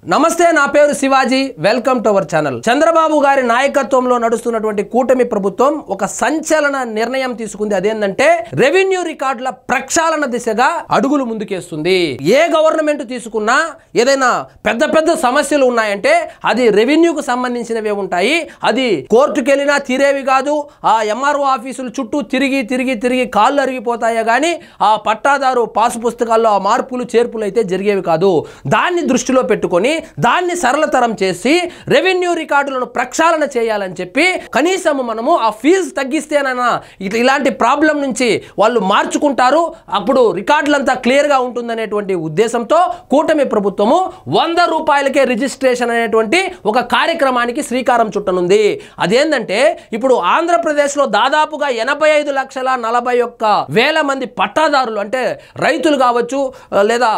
నమస్తే, నా పేరు Shivaji. Welcome to our channel. Chandrababu గారి నాయకత్వంలో నడుస్తున్నటువంటి కూటమి ప్రభుత్వం ఒక సంచలన నిర్ణయం తీసుకుంది. అదేంటంటే రెవెన్యూ రికార్డుల ప్రక్షాళన దిశగా అడుగులు ముందుకేస్తుంది. ఏ గవర్నమెంట్ తీసుకున్నా ఏదైనా పెద్ద పెద్ద సమస్యలు ఉన్నాయంటే అది రెవెన్యూకు సంబంధించినవే ఉంటాయి. అది కోర్టుకు వెళ్ళినా తీరేవి కాదు. ఆ ఎంఆర్ఓ ఆఫీసులు చుట్టూ తిరిగి తిరిగి తిరిగి కాళ్ళు అరిగిపోతాయే కానీ ఆ పట్టాదారు పాసు పుస్తకాల్లో ఆ మార్పులు చేర్పులు అయితే జరిగేవి కాదు. దాన్ని దృష్టిలో పెట్టుకొని దాన్ని సరళతరం చేసి రెవెన్యూ రికార్డులను ప్రక్షాళన చేయాలని చెప్పి కనీసం మనము ఆ ఫీజు తగ్గిస్తేనైనా ఇలాంటి ప్రాబ్లం నుంచి వాళ్ళు మార్చుకుంటారు, అప్పుడు రికార్డులంతా క్లియర్గా ఉంటుందనేటువంటి ఉద్దేశంతో కూటమి ప్రభుత్వము 100 రూపాయలకే రిజిస్ట్రేషన్ అనేటువంటి ఒక కార్యక్రమానికి శ్రీకారం చుట్టనుంది. అదేంటంటే ఇప్పుడు ఆంధ్రప్రదేశ్లో దాదాపుగా 85,41,000 మంది పట్టాదారులు అంటే రైతులు కావచ్చు లేదా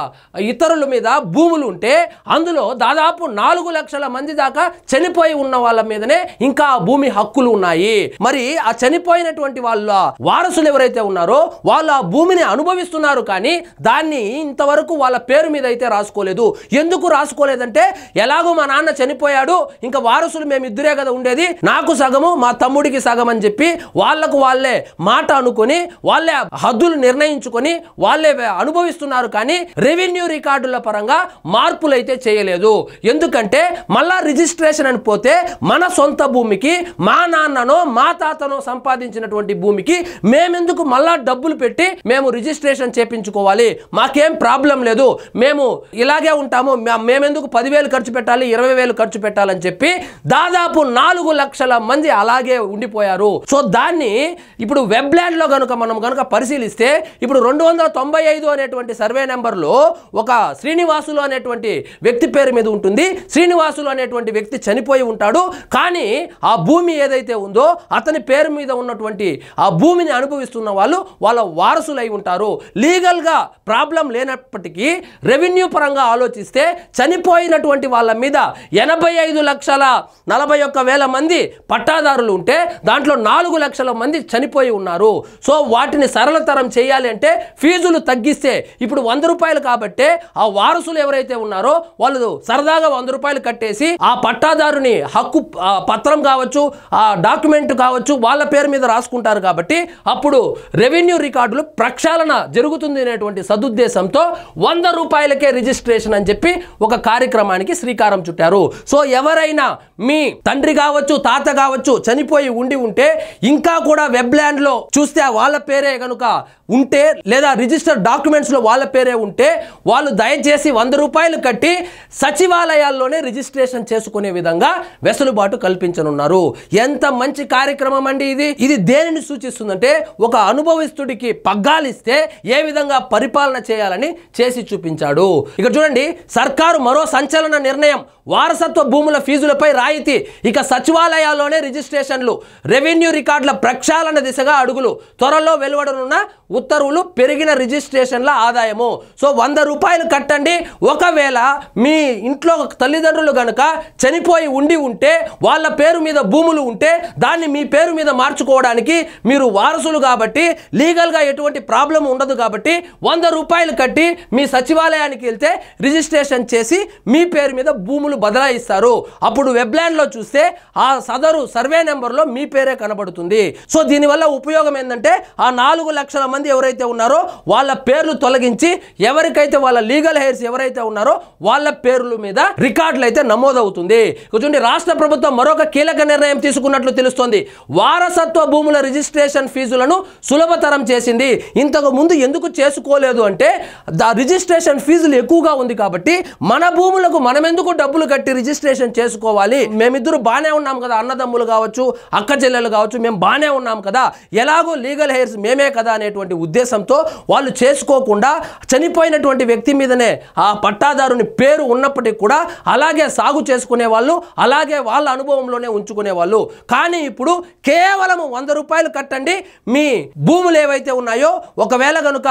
ఇతరుల మీద భూములు ఉంటే అందులో దాదాపు 4 లక్షల మంది దాకా చనిపోయి ఉన్న వాళ్ళ మీదనే ఇంకా భూమి హక్కులు ఉన్నాయి. మరి ఆ చనిపోయినటువంటి వాళ్ళ వారసులు ఎవరైతే ఉన్నారో వాళ్ళు ఆ భూమిని అనుభవిస్తున్నారు, కానీ దాన్ని ఇంతవరకు వాళ్ళ పేరు మీద అయితే రాసుకోలేదు. ఎందుకు రాసుకోలేదంటే ఎలాగో మా నాన్న చనిపోయాడు, ఇంకా వారసులు మేము ఇద్దరే కదా ఉండేది, నాకు సగము మా తమ్ముడికి సగం అని చెప్పి వాళ్లకు వాళ్ళే మాట అనుకొని వాళ్ళే హద్దులు నిర్ణయించుకొని వాళ్ళే అనుభవిస్తున్నారు. కానీ రెవెన్యూ రికార్డుల పరంగా మార్పులు అయితే చేయలేదు. ఎందుకంటే మళ్ళా రిజిస్ట్రేషన్ అని పోతే మన సొంత భూమికి మా నాన్ననో మా తాతనో సంపాదించినటువంటి భూమికి మేమెందుకు మళ్ళా డబ్బులు పెట్టి మేము రిజిస్ట్రేషన్ చేపించుకోవాలి, మాకేం ప్రాబ్లం లేదు, మేము ఇలాగే ఉంటాము, మేమెందుకు 10,000 ఖర్చు పెట్టాలి 20,000 ఖర్చు పెట్టాలని చెప్పి దాదాపు 4 లక్షల మంది అలాగే ఉండిపోయారు. సో దాన్ని ఇప్పుడు వెబ్లాండ్ లో మనం గనుక పరిశీలిస్తే ఇప్పుడు 295 అనేటువంటి సర్వే నెంబర్లో ఒక శ్రీనివాసులు అనేటువంటి వ్యక్తి పేరు మీద ఉంటుంది. శ్రీనివాసులు అనేటువంటి వ్యక్తి చనిపోయి ఉంటాడు, కానీ ఆ భూమి ఏదైతే ఉందో అతని పేరు మీద ఉన్నటువంటి ఆ భూమిని అనుభవిస్తున్న వాళ్ళు వాళ్ళ వారసులై ఉంటారు. లీగల్ గా ప్రాబ్లం లేనప్పటికీ రెవెన్యూ పరంగా ఆలోచిస్తే చనిపోయినటువంటి వాళ్ళ మీద 85,41,000 మంది పట్టాదారులు ఉంటే దాంట్లో 4 లక్షల మంది చనిపోయి ఉన్నారు. సో వాటిని సరళతరం చేయాలి అంటే ఫీజులు తగ్గిస్తే ఇప్పుడు 100 రూపాయలు కాబట్టి ఆ వారసులు ఎవరైతే ఉన్నారో వాళ్ళు సరదాగా 100 రూపాయలు కట్టేసి ఆ పట్టాదారుని హక్కు పత్రం కావచ్చు ఆ డాక్యుమెంట్ కావచ్చు వాళ్ళ పేరు మీద రాసుకుంటారు. కాబట్టి అప్పుడు రెవెన్యూ రికార్డులు ప్రక్షాళన జరుగుతుంది అనేటువంటి సదుద్దేశంతో 100 రూపాయలకే రిజిస్ట్రేషన్ అని చెప్పి ఒక కార్యక్రమానికి శ్రీకారం చుట్టారు. సో ఎవరైనా మీ తండ్రి కావచ్చు తాత కావచ్చు చనిపోయి ఉంటే ఇంకా కూడా వెబ్లాండ్ లో చూస్తే వాళ్ళ పేరే కనుక ఉంటే లేదా రిజిస్టర్ డాక్యుమెంట్స్ లో వాళ్ళ పేరే ఉంటే వాళ్ళు దయచేసి 100 రూపాయలు కట్టి సచివాలయాల్లోనే రిజిస్ట్రేషన్ చేసుకునే విధంగా వెసులుబాటు కల్పించనున్నారు. ఎంత మంచి కార్యక్రమం అండి ఇది. ఇది దేనిని సూచిస్తుందంటే ఒక అనుభవిస్తుడికి పగ్గాలిస్తే ఏ విధంగా పరిపాలన చేయాలని చేసి చూపించాడు. ఇక్కడ చూడండి, సర్కారు మరో సంచలన నిర్ణయం, వారసత్వ భూముల ఫీజులపై రాయితీ, ఇక సచివాలయాల్లోనే రిజిస్ట్రేషన్లు, రెవెన్యూ రికార్డుల ప్రక్షాళన దిశగా అడుగులు, త్వరలో వెలువడనున్న ఉత్తర్వులు, పెరిగిన రిజిస్ట్రేషన్ల ఆదాయము. సో 100 రూపాయలు కట్టండి. ఒకవేళ మీ ఇంట్లో తల్లిదండ్రులు గనుక చనిపోయి ఉంటే వాళ్ళ పేరు మీద భూములు ఉంటే దాన్ని మీ పేరు మీద మార్చుకోవడానికి మీరు వారసులు కాబట్టి లీగల్గా ఎటువంటి ప్రాబ్లం ఉండదు. కాబట్టి 100 రూపాయలు కట్టి మీ సచివాలయానికి వెళ్తే రిజిస్ట్రేషన్ చేసి మీ పేరు మీద భూములు బదలాయిస్తారు. అప్పుడు వెబ్లాండ్ లో చూస్తే ఆ సదరు సర్వే నెంబర్లో మీ పేరే కనబడుతుంది. సో దీనివల్ల ఉపయోగం ఏంటంటే ఆ 4 లక్షల మంది ఎవరైతే ఉన్నారో వాళ్ళ పేర్లు తొలగించి ఎవరికైతే వాళ్ళ లీగల్ హెయిర్స్ ఎవరైతే ఉన్నారో వాళ్ళ పేర్ల మీద రికార్డులు అయితే నమోదవుతుంది. చూడండి, రాష్ట్ర ప్రభుత్వం మరొక కీలక నిర్ణయం తీసుకున్నట్లు తెలుస్తోంది. వారసత్వ భూముల రిజిస్ట్రేషన్ ఫీజులను సులభతరం చేసింది. ఇంతకు ముందు ఎందుకు చేసుకోలేదు అంటే రిజిస్ట్రేషన్ ఫీజులు ఎక్కువగా ఉంది కాబట్టి మన భూములకు మనం ఎందుకు డబ్బులు కట్టి రిజిస్ట్రేషన్ చేసుకోవాలి, మేమిద్దరు బానే ఉన్నాం కదా, అన్నదమ్ములు కావచ్చు అక్క చెల్లెలు కావచ్చు మేము బానే ఉన్నాం కదా, ఎలాగో లీగల్ హెయిర్స్ మేమే కదా అనేటువంటి ఉద్దేశంతో వాళ్ళు చేసుకోకుండా చనిపోయినటువంటి వ్యక్తి మీదనే ఆ పట్టాదారుని పేరు ఉన్నప్పటికీ కూడా అలాగే సాగు చేసుకునే వాళ్ళు, అలాగే వాళ్ళ అనుభవంలోనే ఉంచుకునే వాళ్ళు. కానీ ఇప్పుడు కేవలం 100 రూపాయలు కట్టండి, మీ భూములు ఏవైతే ఉన్నాయో ఒకవేళ కనుక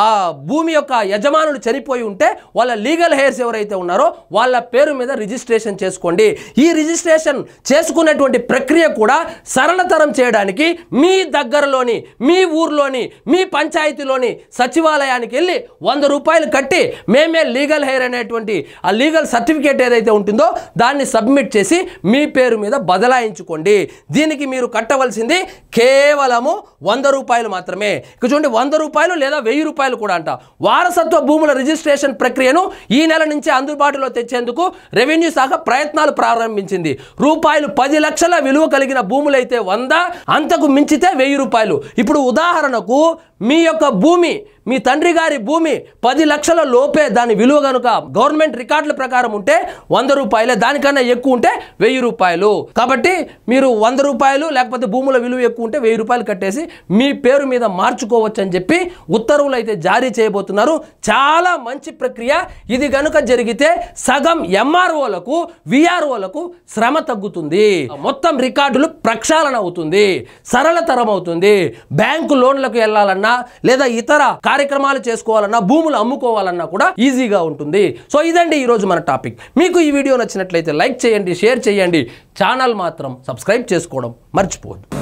ఆ భూమి యొక్క యజమానులు చనిపోయి ఉంటే వాళ్ళ లీగల్ హెయిర్స్ ఎవరైతే ఉన్నారో వాళ్ళ పేరు మీద రిజిస్ట్రేషన్ చేసుకోండి. ఈ రిజిస్ట్రేషన్ చేసుకునేటువంటి ప్రక్రియ కూడా సరళతరం చేయడానికి మీ దగ్గరలోని మీ ఊర్లోని మీ పంచాయతీలోని సచివాలయానికి వెళ్ళి 100 రూపాయలు కట్టి మేమే లీగల్ హెయిర్ అనేటువంటి ఆ లీగల్ సర్టిఫికేట్ ఏదైతే ఉంటుందో దాన్ని సబ్మిట్ చేసి మీ పేరు మీద బదలాయించుకోండి. దీనికి మీరు కట్టవలసింది కేవలము 100 రూపాయలు మాత్రమే. ఇక చూడండి, 100 రూపాయలు లేదా 1000 రూపాయలు కూడా అంట. వారసత్వ భూముల రిజిస్ట్రేషన్ ప్రక్రియను ఈ నెల నుంచి అందుబాటులో తెచ్చేందుకు రెవెన్యూ శాఖ ప్రయత్నాలు ప్రారంభించింది. రూపాయలు 10 లక్షల విలువ కలిగిన భూములైతే 100, అంతకు మించితే 1000 రూపాయలు. ఇప్పుడు ఉదాహరణకు మీ యొక్క భూమి, మీ తండ్రి గారి భూమి 10 లక్షల లోపే దాని విలువ కనుక గవర్నమెంట్ రికార్డుల ప్రకారం ఉంటే 100 రూపాయలే, దానికన్నా ఎక్కువ ఉంటే 1000 రూపాయలు. కాబట్టి మీరు 100 రూపాయలు లేకపోతే భూముల విలువ ఎక్కువ ఉంటే 1000 రూపాయలు కట్టేసి మీ పేరు మీద మార్చుకోవచ్చు అని చెప్పి ఉత్తర్వులు అయితే జారీ చేయబోతున్నారు. చాలా మంచి ప్రక్రియ. ఇది కనుక జరిగితే సగం ఎంఆర్ఓలకు, విఆర్ఓలకు శ్రమ తగ్గుతుంది. మొత్తం రికార్డులు ప్రక్షాళన అవుతుంది, సరళతరం అవుతుంది. బ్యాంకు లోన్లకు వెళ్ళాలన్నా లేదా ఇతర కార్యక్రమాలు చేసుకోవాలన్నా, భూములు అమ్ముకోవాలన్నా కూడా ఈజీగా ఉంటుంది. సో ఇదండి ఈరోజు మన టాపిక్. మీకు ఈ వీడియో నచ్చినట్లయితే లైక్ చేయండి, షేర్ చేయండి. ఛానల్ మాత్రం సబ్స్క్రైబ్ చేసుకోవడం మర్చిపోవద్దు.